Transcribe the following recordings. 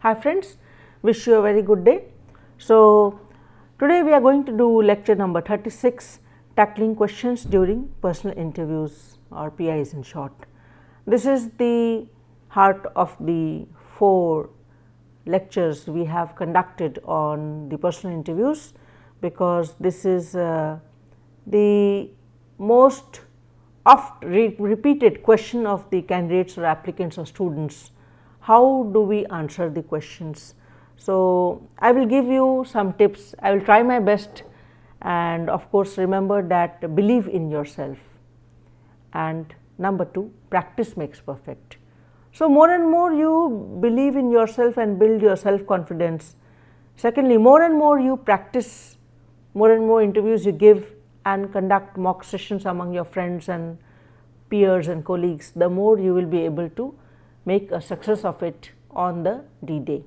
Hi friends, wish you a very good day. So, today we are going to do lecture number 36, tackling questions during personal interviews or PIs in short. This is the heart of the 4 lectures we have conducted on the personal interviews, because this is the most oft repeated question of the candidates or applicants or students. How do we answer the questions? So, I will give you some tips. I will try my best, and of course, remember that believe in yourself, and number 2, practice makes perfect. So, more and more you believe in yourself and build your self confidence. Secondly, more and more you practice, more and more interviews you give and conduct mock sessions among your friends and peers and colleagues, the more you will be able to make a success of it on the D-Day.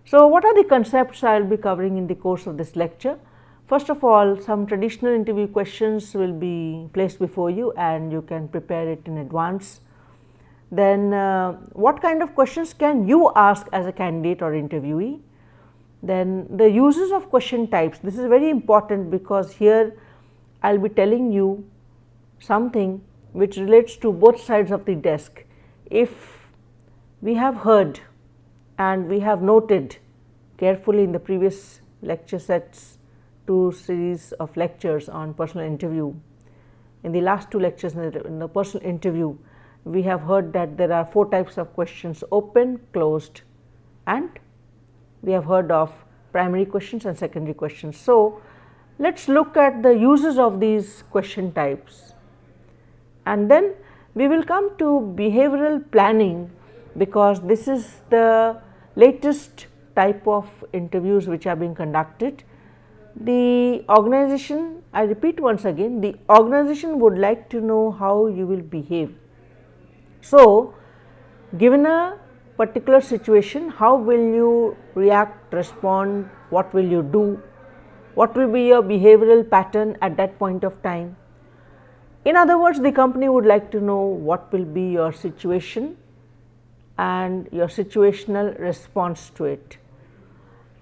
So, what are the concepts I will be covering in the course of this lecture? First of all, some traditional interview questions will be placed before you and you can prepare it in advance. Then what kind of questions can you ask as a candidate or interviewee? Then the uses of question types. This is very important because here I will be telling you something which relates to both sides of the desk. If we have heard and we have noted carefully in the previous lecture sets, 2 series of lectures on personal interview, in the last 2 lectures in the personal interview, we have heard that there are 4 types of questions: open, closed, and we have heard of primary questions and secondary questions. So, let us look at the uses of these question types, and then we will come to behavioral planning, because this is the latest type of interviews which are being conducted. The organization, I repeat once again, the organization would like to know how you will behave. So, given a particular situation, how will you react, respond, what will you do, what will be your behavioral pattern at that point of time. In other words, the company would like to know what will be your situation and your situational response to it.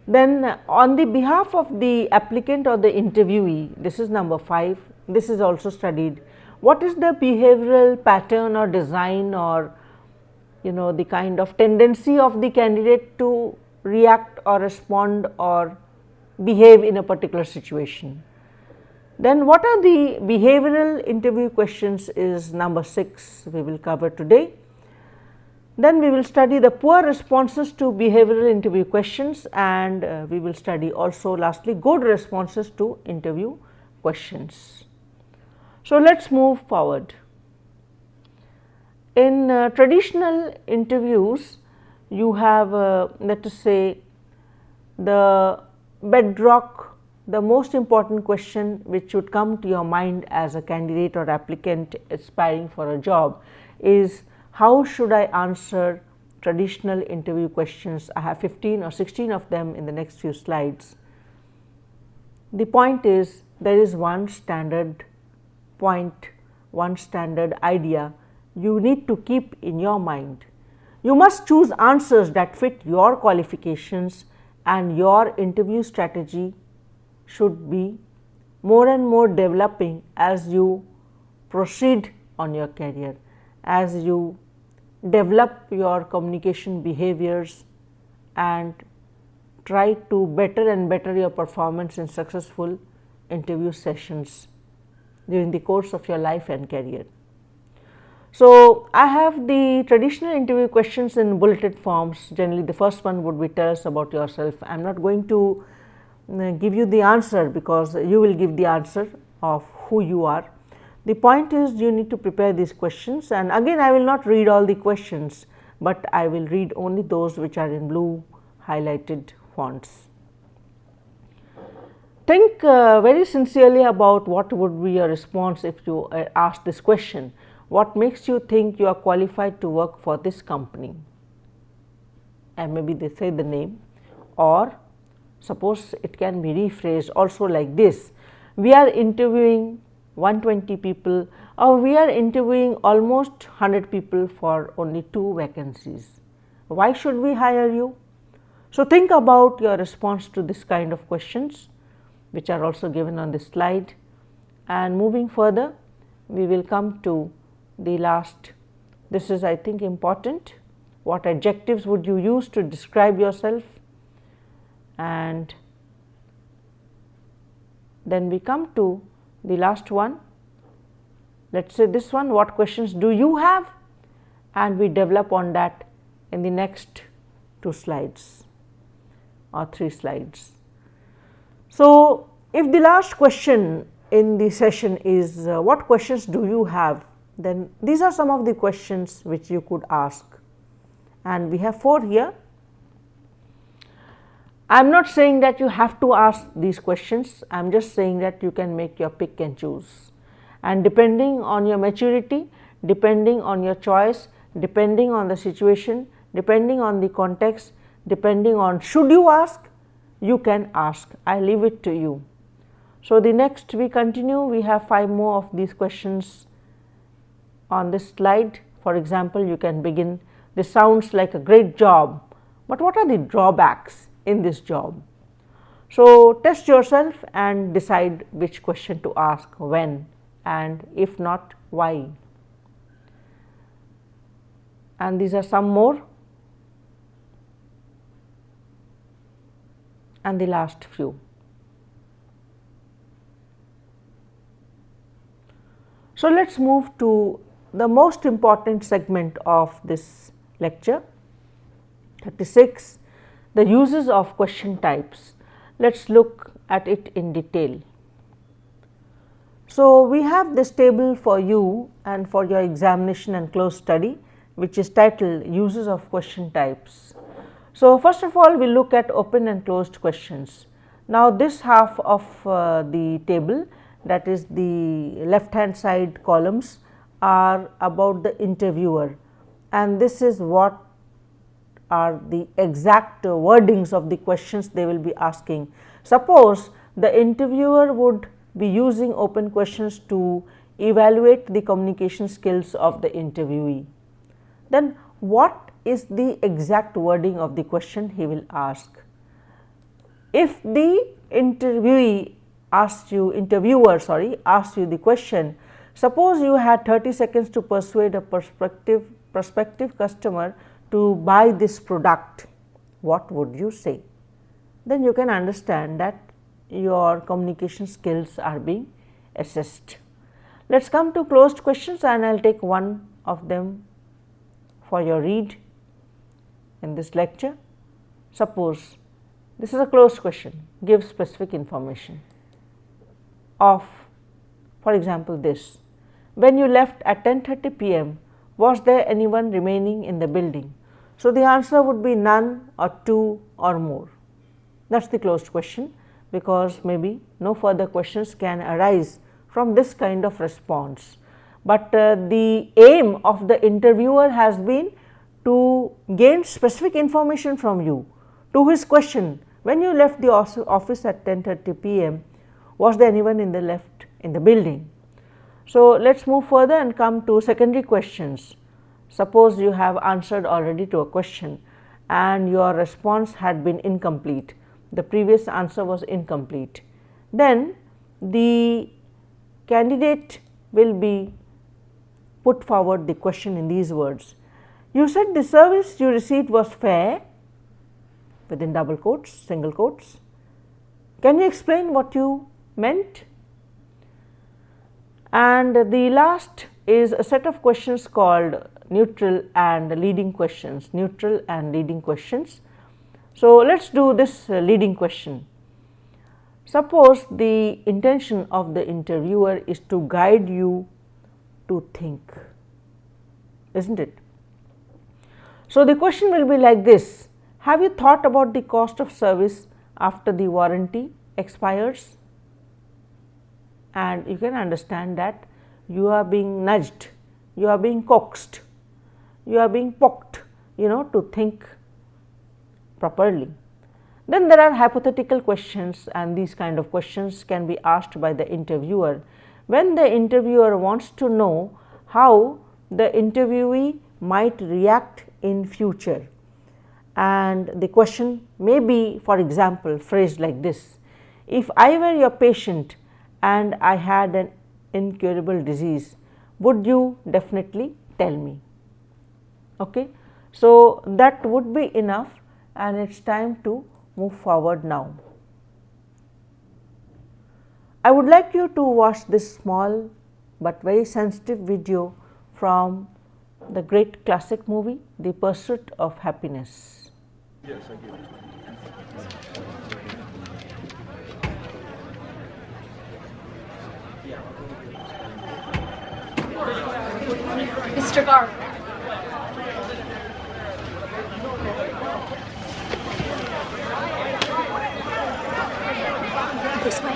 Then on the behalf of the applicant or the interviewee, this is number 5, this is also studied. What is the behavioral pattern or design, or the kind of tendency of the candidate to react or respond or behave in a particular situation. Then what are the behavioral interview questions is number 6 we will cover today. Then we will study the poor responses to behavioral interview questions, and we will study also lastly good responses to interview questions. So, let us move forward. In traditional interviews, you have let us say the bedrock, the most important question which would come to your mind as a candidate or applicant aspiring for a job is, how should I answer traditional interview questions? I have 15 or 16 of them in the next few slides. The point is, there is one standard point, one standard idea you need to keep in your mind. You must choose answers that fit your qualifications, and your interview strategy should be more and more developing as you proceed on your career, as you develop your communication behaviors and try to better and better your performance in successful interview sessions during the course of your life and career. So, I have the traditional interview questions in bulleted forms. Generally, the first one would be, tell us about yourself. I am not going to give you the answer, because you will give the answer of who you are. The point is, you need to prepare these questions, and again I will not read all the questions, but I will read only those which are in blue highlighted fonts. Think very sincerely about what would be your response if you ask this question. What makes you think you are qualified to work for this company? And maybe they say the name, or suppose it can be rephrased also like this: we are interviewing 120 people, or we are interviewing almost 100 people for only 2 vacancies. Why should we hire you? So, think about your response to this kind of questions, which are also given on this slide. And moving further, we will come to the last. This is, I think, important. What adjectives would you use to describe yourself? And then we come to the last one. Let us say this one, what questions do you have? And we develop on that in the next 2 slides or 3 slides. So, if the last question in the session is what questions do you have, then these are some of the questions which you could ask, and we have 4 here. I am not saying that you have to ask these questions, I am just saying that you can make your pick and choose, and depending on your maturity, depending on your choice, depending on the situation, depending on the context, depending on should you ask, you can ask. I leave it to you. So, the next we continue, we have 5 more of these questions on this slide. For example, you can begin, this sounds like a great job, but what are the drawbacks in this job? So, test yourself and decide which question to ask, when, and if not, why. And these are some more, and the last few. So, let us move to the most important segment of this lecture, 36, the uses of question types. Let us look at it in detail. So, we have this table for you and for your examination and close study, which is titled Uses of Question Types. So, first of all, we look at open and closed questions. Now, this half of the table, that is the left hand side columns, are about the interviewer, and this is what are the exact wordings of the questions they will be asking. Suppose the interviewer would be using open questions to evaluate the communication skills of the interviewee, then what is the exact wording of the question he will ask? If the interviewer asks you the question, suppose you had 30 seconds to persuade a prospective customer to buy this product, what would you say? Then you can understand that your communication skills are being assessed. Let us come to closed questions, and I will take one of them for your read in this lecture. Suppose this is a closed question, give specific information of, for example, this: when you left at 10:30 p.m., was there anyone remaining in the building? So, the answer would be none or 2 or more. That is the closed question, because maybe no further questions can arise from this kind of response. But the aim of the interviewer has been to gain specific information from you. To his question, when you left the office at 10:30 p.m., was there anyone in the building? So, let us move further and come to secondary questions. Suppose you have answered already to a question and your response had been incomplete, the previous answer was incomplete, then the candidate will be put forward the question in these words: you said the service you received was fair, within double quotes, single quotes. Can you explain what you meant? And the last is a set of questions called neutral and leading questions, So, let us do this leading question. Suppose the intention of the interviewer is to guide you to think, isn't it? So, the question will be like this: have you thought about the cost of service after the warranty expires? And you can understand that you are being nudged, you are being coaxed, you are being poked, to think properly. Then there are hypothetical questions, and these kind of questions can be asked by the interviewer when the interviewer wants to know how the interviewee might react in future. and the question may be, for example, phrased like this: if I were your patient and I had an incurable disease, would you definitely tell me? Okay. So, that would be enough, and it is time to move forward now. I would like you to watch this small but very sensitive video from the great classic movie, The Pursuit of Happiness. Yes, I get it. Mr. Gardner. This way.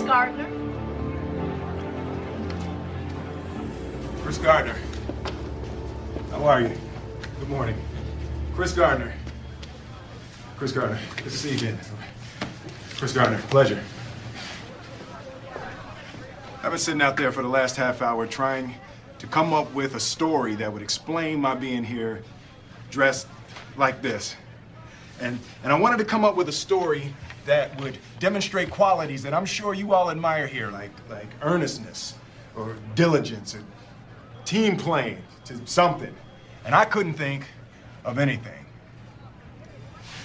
Gardner. Chris Gardner. How are you? Good morning. Chris Gardner. Chris Gardner. Good to see you again. Chris Gardner. Pleasure. I've been sitting out there for the last half hour trying to come up with a story that would explain my being here dressed like this. And I wanted to come up with a story that would demonstrate qualities that I'm sure you all admire here, like earnestness or diligence or team playing to something. And I couldn't think of anything.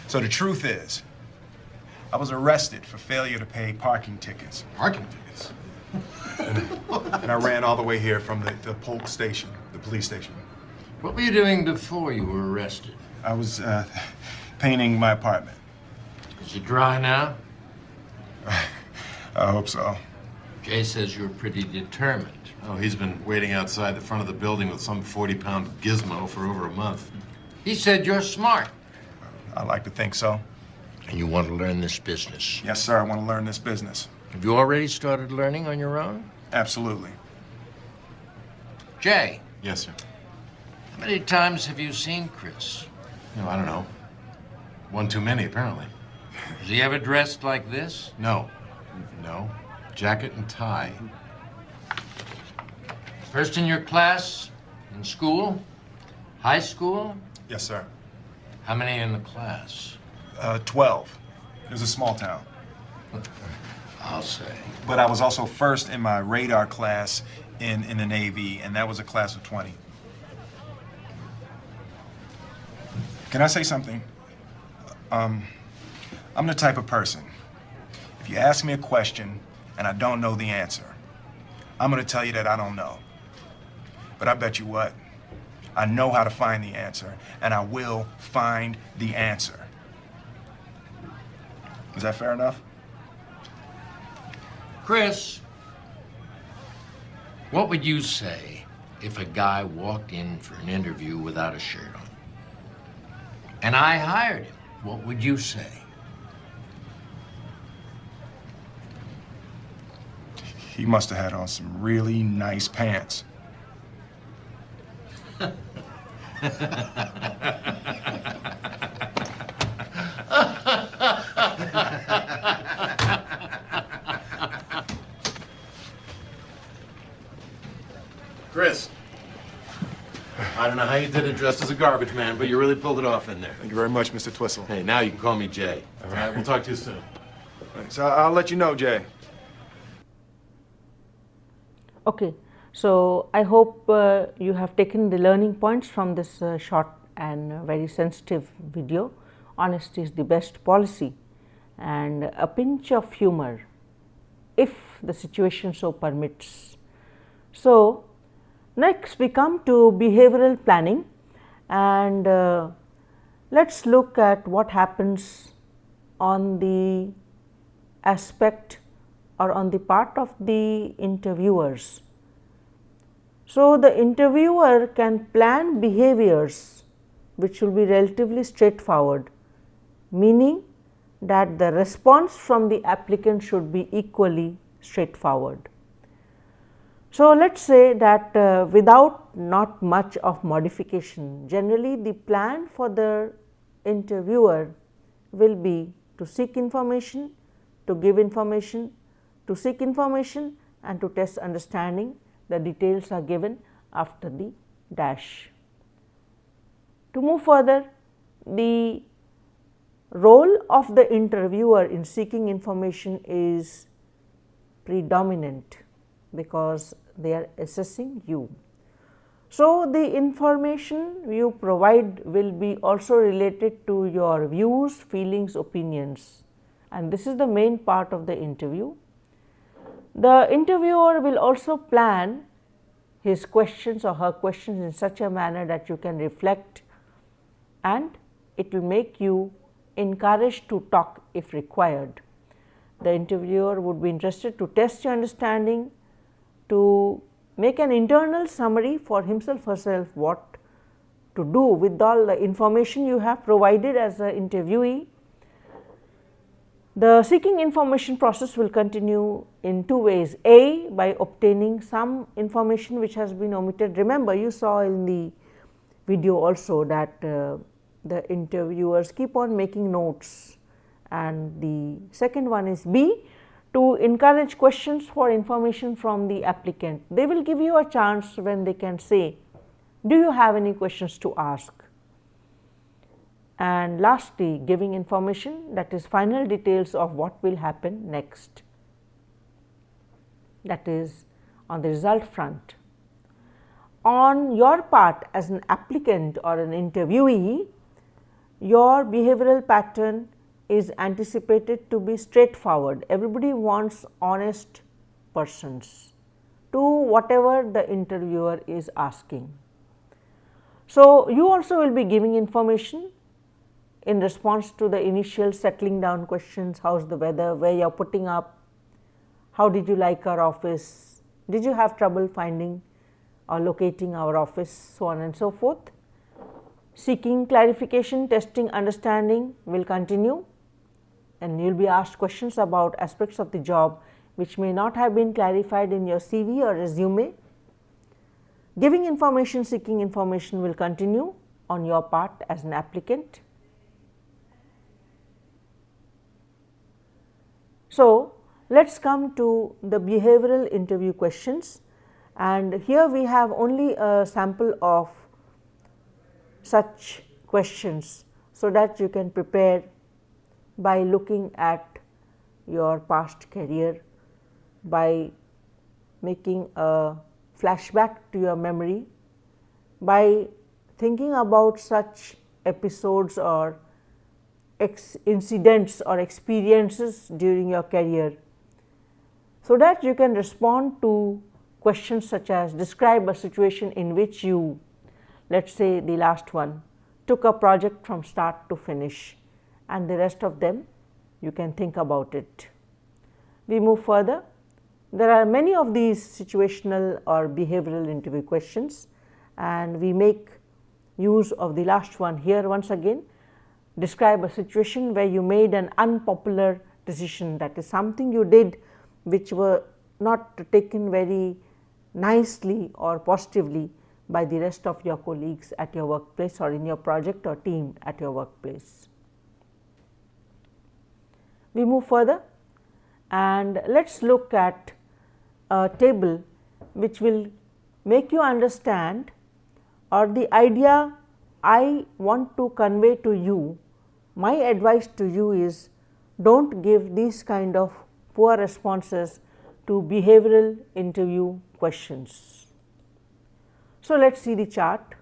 So the truth is, I was arrested for failure to pay parking tickets. Parking tickets? And I ran all the way here from the Polk station, the police station. What were you doing before you were arrested? I was painting my apartment. Is it dry now? I hope so. Jay says you're pretty determined. Oh, he's been waiting outside the front of the building with some 40-pound gizmo for over a month. He said you're smart. I like to think so. And you want to learn this business. Yes, sir, I want to learn this business. Have you already started learning on your own? Absolutely. Jay, Yes, sir. how many times have you seen Chris? No, I don't know. One too many, apparently. Is he ever dressed like this? No. No. Jacket and tie. First in your class? In school? High school? Yes, sir. How many in the class? 12. It was a small town. I'll say. But I was also first in my radar class in the Navy, and that was a class of 20. Can I say something? I'm the type of person, if you ask me a question and I don't know the answer, I'm gonna tell you that I don't know. But I bet you what, I know how to find the answer, and I will find the answer. Is that fair enough? Chris, what would you say if a guy walked in for an interview without a shirt on? And I hired him. What would you say? He must have had on some really nice pants. Chris. I don't know how you did it dressed as a garbage man, but you really pulled it off in there. Thank you very much, Mr. Twistle. Hey, now you can call me Jay. All right, we'll talk to you soon. So I'll let you know, Jay. Okay. So, I hope you have taken the learning points from this short and very sensitive video. Honesty is the best policy, and a pinch of humor if the situation so permits. So, next we come to behavioral planning, and let's look at what happens on the aspect or on the part of the interviewers. So, the interviewer can plan behaviors which will be relatively straightforward, meaning that the response from the applicant should be equally straightforward. So, let us say that without not much of modification, generally the plan for the interviewer will be to seek information, to give information, to seek information and to test understanding. The details are given after the dash. To move further, the role of the interviewer in seeking information is predominant because they are assessing you. So, the information you provide will be also related to your views, feelings, opinions, and this is the main part of the interview. The interviewer will also plan his questions or her questions in such a manner that you can reflect, and it will make you encouraged to talk if required. The interviewer would be interested to test your understanding, to make an internal summary for himself herself what to do with all the information you have provided as an interviewee. The seeking information process will continue in two ways. A, by obtaining some information which has been omitted. Remember, you saw in the video also that the interviewers keep on making notes, and the second one is B, to encourage questions for information from the applicant. They will give you a chance when they can say, do you have any questions to ask? And lastly, giving information, that is final details of what will happen next, that is on the result front. On your part as an applicant or an interviewee, your behavioral pattern is anticipated to be straightforward. Everybody wants honest persons to whatever the interviewer is asking. So, you also will be giving information in response to the initial settling down questions. How's the weather, where you are putting up, how did you like our office, did you have trouble finding or locating our office, so on and so forth. Seeking clarification, testing understanding will continue, and you will be asked questions about aspects of the job which may not have been clarified in your CV or resume. Giving information, seeking information will continue on your part as an applicant. So, let us come to the behavioral interview questions, and here we have only a sample of such questions, so that you can prepare by looking at your past career, by making a flashback to your memory, by thinking about such episodes or incidents or experiences during your career, so that you can respond to questions such as describe a situation in which you, let us say the last one, took a project from start to finish, and the rest of them you can think about it. We move further. There are many of these situational or behavioral interview questions, and we make use of the last one here once again. Describe a situation where you made an unpopular decision, that is something you did which were not taken very nicely or positively by the rest of your colleagues at your workplace or in your project or team at your workplace. We move further, and let us look at a table which will make you understand, or the idea I want to convey to you. My advice to you is, do not give these kind of poor responses to behavioral interview questions. So, let us see the chart.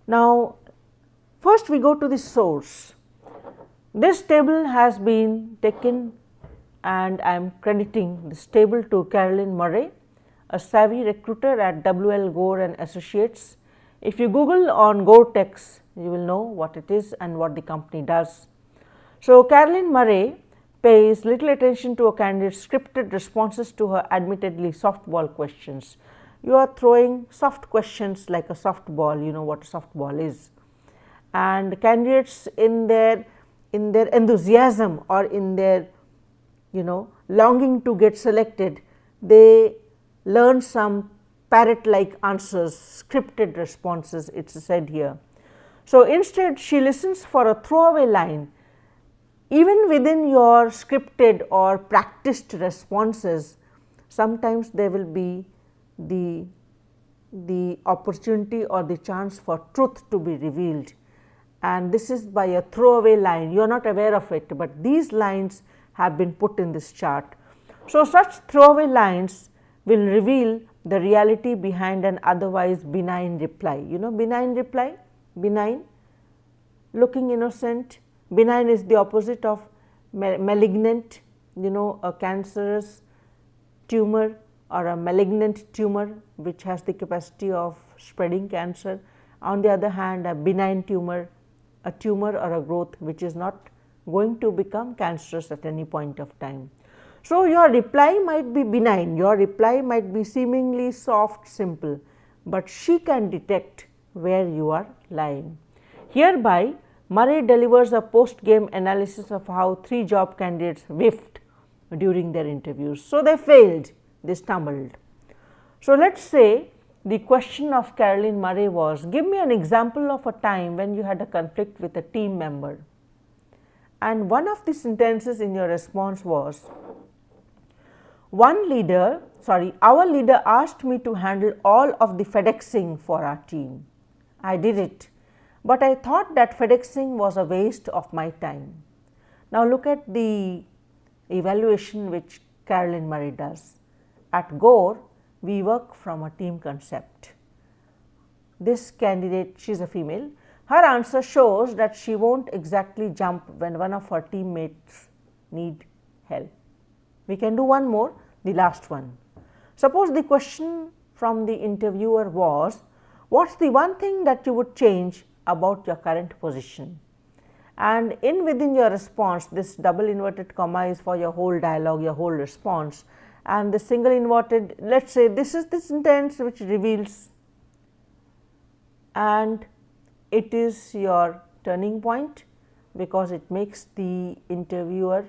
Now, first we go to the source. This table has been taken, and I am crediting this table to Carolyn Murray, a savvy recruiter at W.L. Gore and Associates. If you Google on Gore-Tex, you will know what it is and what the company does. So, Carolyn Murray pays little attention to a candidate's scripted responses to her admittedly softball questions. You are throwing soft questions like a softball, you know what a softball is, and candidates in their enthusiasm or in their longing to get selected, they learn some parrot like answers, scripted responses, it is said here. So, instead she listens for a throwaway line. Even within your scripted or practiced responses, sometimes there will be the opportunity or the chance for truth to be revealed, and this is by a throwaway line. You are not aware of it, but these lines have been put in this chart. So, such throwaway lines will reveal the reality behind an otherwise benign reply. You know benign reply, benign, looking innocent. Benign is the opposite of malignant, a cancerous tumor or a malignant tumor which has the capacity of spreading cancer. On the other hand, a benign tumor, a tumor or a growth which is not going to become cancerous at any point of time. So, your reply might be benign, your reply might be seemingly soft, simple, but she can detect where you are lying. Hereby, Murray delivers a post-game analysis of how 3 job candidates whiffed during their interviews. So, they failed, they stumbled. So, let us say the question of Caroline Murray was, give me an example of a time when you had a conflict with a team member. And one of the sentences in your response was, our leader asked me to handle all of the FedExing for our team. I did it, but I thought that FedExing was a waste of my time. Now, look at the evaluation which Caroline Murray does. At Gore, we work from a team concept. This candidate, she is a female, her answer shows that she won't exactly jump when one of her teammates need help. We can do one more, the last one. Suppose the question from the interviewer was, what's the one thing that you would change about your current position? And within your response, this double inverted comma is for your whole dialogue, your whole response, and the single inverted, let us say this is the sentence which reveals, and it is your turning point because it makes the interviewer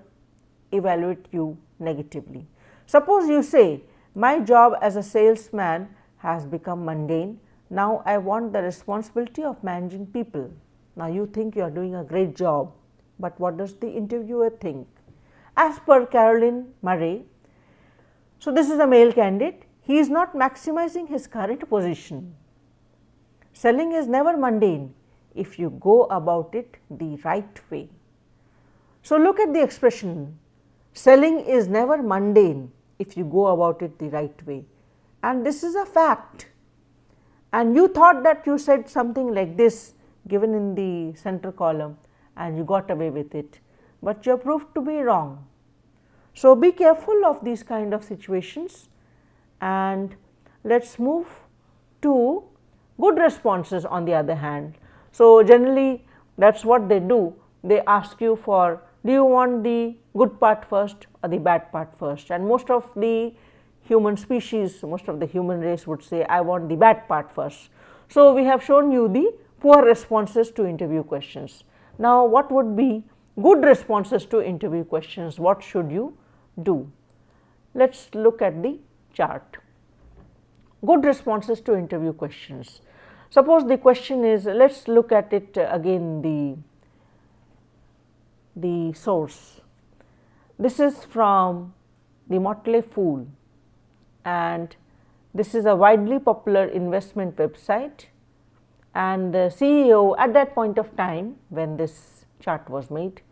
evaluate you negatively. Suppose you say, my job as a salesman has become mundane, now I want the responsibility of managing people. Now, you think you are doing a great job, but what does the interviewer think? As per Caroline Murray, so this is a male candidate, he is not maximizing his current position. Selling is never mundane if you go about it the right way. So, look at the expression, selling is never mundane if you go about it the right way, and this is a fact, and you thought that you said something like this given in the center column and you got away with it, but you are proved to be wrong. So, be careful of these kind of situations, and let us move to good responses on the other hand. So, generally that is what they do, they ask you for, do you want the good part first or the bad part first, and most of the human species, most of the human race would say, I want the bad part first. So, we have shown you the poor responses to interview questions. Now, what would be good responses to interview questions? What should you do? Let us look at the chart. Good responses to interview questions. Suppose the question is, let us look at it again, the source. This is from the Motley Fool, and this is a widely popular investment website, and the CEO at that point of time when this chart was made,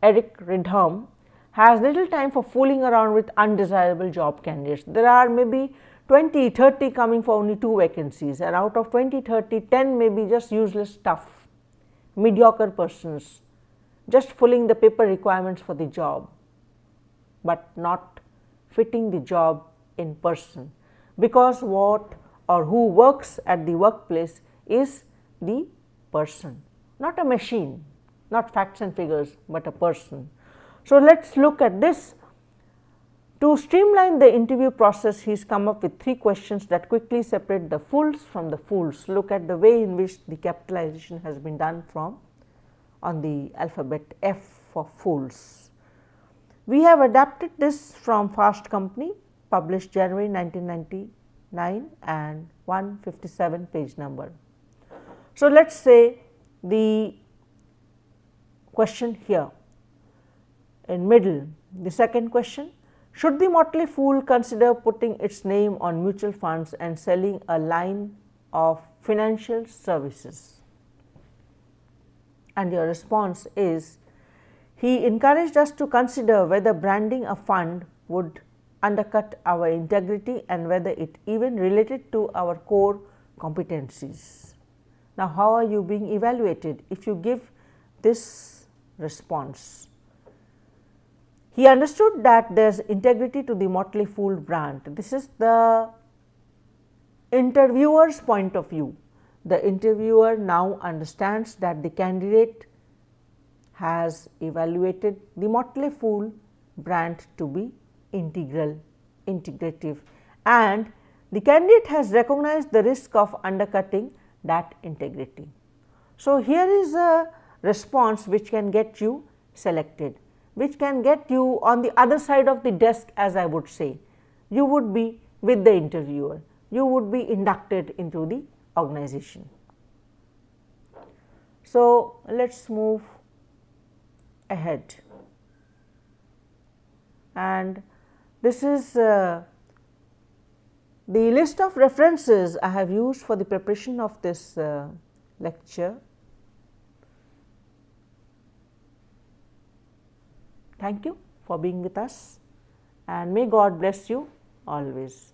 Eric Ridham, has little time for fooling around with undesirable job candidates. There are maybe 20, 30 coming for only 2 vacancies, and out of 20, 30, 10 may be just useless stuff, mediocre persons, just filling the paper requirements for the job, but not fitting the job in person, because what or who works at the workplace is the person, not a machine, not facts and figures, but a person. So, let us look at this. To streamline the interview process, he has come up with 3 questions that quickly separate the fulls from the fools. Look at the way in which the capitalization has been done from on the alphabet F for fools. We have adapted this from Fast Company, published January 1999 and 157 page number. So, let us say the question here in middle, the second question: should the motley fool consider putting its name on mutual funds and selling a line of financial services? And your response is, he encouraged us to consider whether branding a fund would undercut our integrity and whether it even related to our core competencies. Now, how are you being evaluated if you give this response? He understood that there is integrity to the Motley Fool brand. This is the interviewer's point of view. The interviewer now understands that the candidate has evaluated the Motley Fool brand to be integral, integrative, and the candidate has recognized the risk of undercutting that integrity. So, here is a response which can get you selected, which can get you on the other side of the desk, as I would say. You would be with the interviewer, you would be inducted into the organization. So, let us move ahead, and this is the list of references I have used for the preparation of this lecture. Thank you for being with us, and may God bless you always.